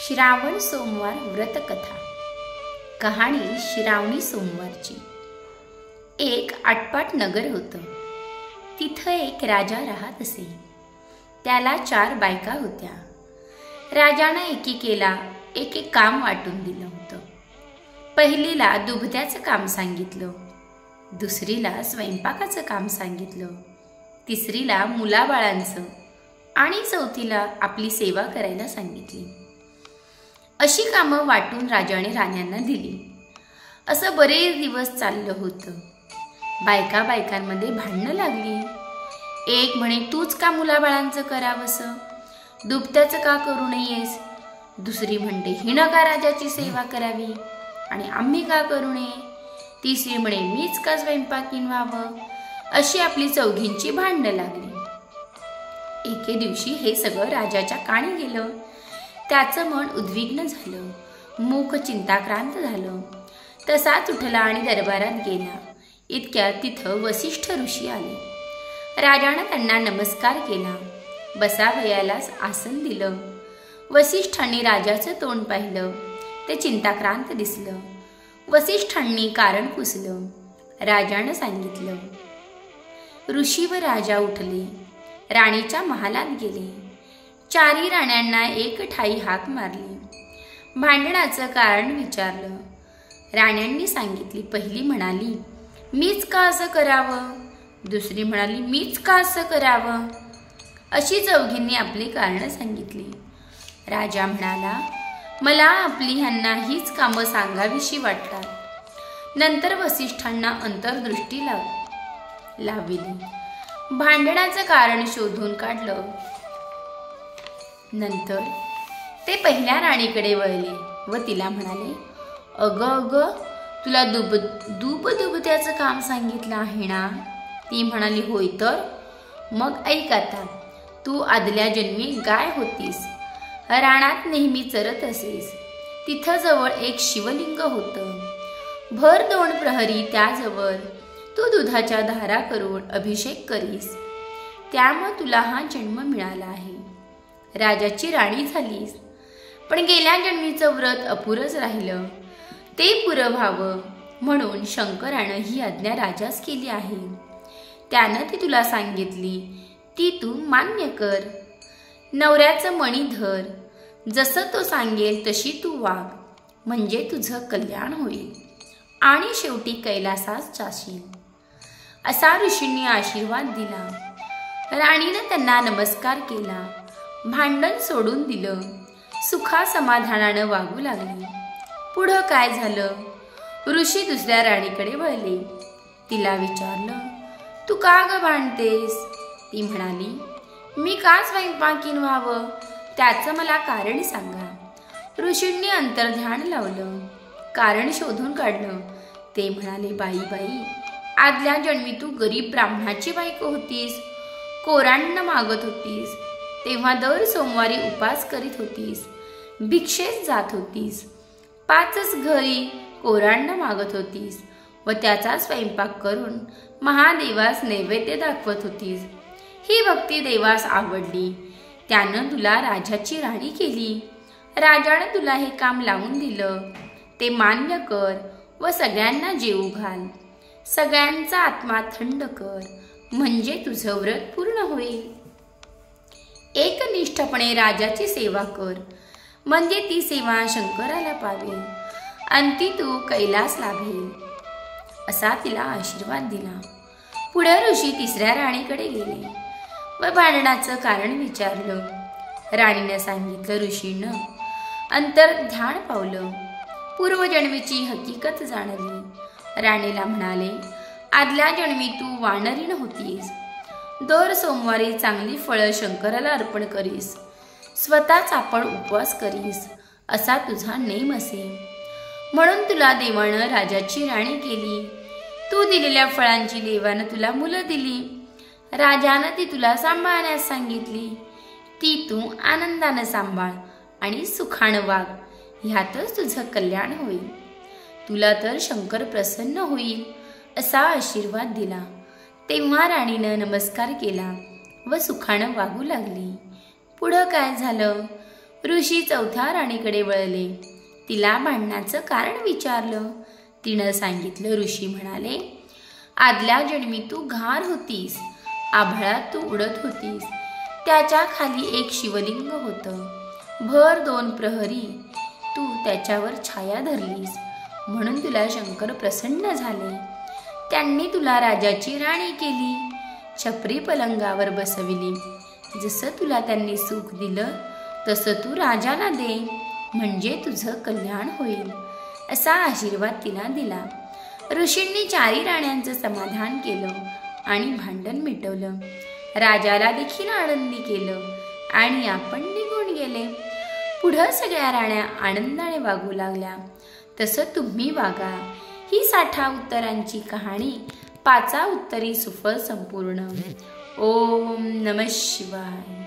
श्रावण सोमवार व्रतकथा. कहाणी श्रावणी सोमवारची. एक आटपाट नगर होतं. तिथं एक राजा राहत असे. त्याला 4 बायका होत्या. राजानं एकेकेला एक एक काम वाटून दिलं होतं. पहिलीला दुभत्याचं काम सांगितलं, दुसरीला स्वयंपाकाचं काम सांगितलं, तिसरीला मुलाबाळांचं आणि चौथीला आपली सेवा करायला सांगितली. अशी कामं वाटून राजाने राण्यांना दिली. असं बरेच दिवस चाललं होतं. बायका बायकांमध्ये भांडणं लागली. एक म्हणे तूच का मुलाबाळांचं करावंसं, दुभत्याचं का करू नयेस. दुसरी म्हणते हिनं का राजाची सेवा करावी आणि आम्ही का करू नये. तिसरी म्हणे मीच का स्वयंपाकीन व्हावं. अशी आपली चौघींची भांडणं लागली. एके दिवशी हे सगळं राजाच्या कानी गेलं. त्याचं मन उद्विग्न झालं, मुख चिंताक्रांत झालं. तसाच उठला आणि दरबारात गेला. इतक्यात तिथं वसिष्ठ ऋषी आले. राजानं त्यांना नमस्कार केला. बसावयालाच आसन दिलं. वसिष्ठांनी राजाचं तोंड पाहिलं. ते चिंताक्रांत दिसलं. वसिष्ठांनी कारण पुसलं. राजानं सांगितलं. ऋषी व राजा उठले. राणीच्या महालात गेले. 4 राण्यांना एक ठाई हाक मारली. भांडणाचं कारण विचारलं. राण्यांनी सांगितली. पहिली म्हणाली मीच का असं करावं. दुसरी म्हणाली मीच का असं करावं. अशी चौघींनी आपली कारणं सांगितली. राजा म्हणाला मला आपली ह्यांना हीच कामं सांगावीशी वाटतात. नंतर वसिष्ठांना अंतर्दृष्टी लावली. भांडणाचं कारण शोधून काढलं. नंतर ते पहिल्या राणीकडे वळले व तिला म्हणाले अगं अगं तुला दुभत्याचं काम सांगितलं आहे ना. ती म्हणाली होय तर. मग ऐक आता, तू आदल्या जन्मी गाय होतीस. रानात नेहमी चरत असेस. तिथं जवळ एक शिवलिंग होतं. भर 2 प्रहरी त्याजवळ तू दुधाच्या धारा करून अभिषेक करीस. त्यामुळे तुला हा जन्म मिळाला आहे. राजाची राणी झालीस. पण गेल्या जन्मीचं व्रत अपुरंच राहिलं. ते पुरं व्हावं म्हणून शंकरानं ही आज्ञा राजास केली आहे. त्यानं ती तुला सांगितली. ती तू मान्य कर. नवऱ्याचं मणी धर. जसं तो सांगेल तशी तू वाग, म्हणजे तुझं कल्याण होईल आणि शेवटी कैलासास जाशील. असा ऋषींनी आशीर्वाद दिला. राणीनं त्यांना नमस्कार केला. भांडण सोडून दिलं. सुखा समाधानानं वागू लागली. पुढं काय झालं. ऋषी दुसऱ्या राणीकडे वळले. तिला विचारलं तू का ग भांडतेस. ती म्हणाली मी का स्वयंपाकीन व्हावं, त्याचं मला कारण सांगा. ऋषींनी अंतर्ध्यान लावलं. कारण शोधून काढलं. ते म्हणाले बाई बाई, आदल्या जन्मी तू गरीब ब्राह्मणाची बायको होतीस. कोरांना मागत होतीस. तेव्हा दर सोमवारी उपास करीत होतीस. भिक्षेस जात होतीस. 5च घरी कोरांना मागत होतीस व त्याचा स्वयंपाक करून महादेवास नैवेद्य दाखवत होतीस. ही भक्ती देवास आवडली. त्यानं तुला राजाची राणी केली. राजानं तुला हे काम लावून दिलं. ते मान्य कर व सगळ्यांना जेवू घाल. सगळ्यांचा आत्मा थंड कर, म्हणजे तुझं व्रत पूर्ण होईल. एकनिष्ठपणे राजाची सेवा कर, म्हणजे ती सेवा शंकराला पावेल आणि ती तू कैलास लाभेल. असा तिला आशीर्वाद दिला. पुढे ऋषी 3ऱ्या राणीकडे गेले व भांडणाचं कारण विचारलं. राणीनं सांगितलं. ऋषीनं अंतर्ध्यान पावलं. पूर्वजन्मीची हकीकत जाणली. राणीला म्हणाले आदल्या जन्मी तू वानरीण होतीस. दर सोमवारी चांगली फळं शंकराला अर्पण करीस. स्वतःच आपण उपवास करीस. असा तुझा नेम असे. म्हणून तुला देवानं राजाची राणी केली. तू दिलेल्या फळांची देवानं तुला मुलं दिली. राजानं ती तुला सांभाळण्यास सांगितली. ती तू आनंदानं सांभाळ आणि सुखानं वाग. ह्यातच तुझं कल्याण होईल. तुला तर शंकर प्रसन्न होईल. असा आशीर्वाद दिला. तेव्हा राणीनं नमस्कार केला व सुखानं वागू लागली. पुढं काय झालं. ऋषी चौथ्या राणीकडे वळले. तिला भांडणाचं कारण विचारलं. तिनं सांगितलं. ऋषी म्हणाले, आदल्या जन्मी तू घार होतीस, आभाळात तू उडत होतीस. त्याच्या खाली एक शिवलिंग होतं. भर 2 प्रहरी तू त्याच्यावर छाया धरलीस, म्हणून तुला शंकर प्रसन्न झाले. त्यांनी तुला राजाची राणी केली, छपरी पलंगावर बसविली. जसं तुला त्यांनी सुख दिलं तसं तू राजाला दे, म्हणजे तुझं कल्याण होईल, असा आशीर्वाद तिला दिला. ऋषींनी 4 राण्यांचं समाधान केलं आणि भांडण मिटवलं. राजाला देखील आनंदी केलं आणि आपण निघून गेले. पुढं सगळ्या राण्या आनंदाने वागू लागल्या. तसं तुम्ही वागा. ही 60 उत्तरांची कहाणी 5 उत्तरी सुफल संपूर्ण. ओम नमः शिवाय.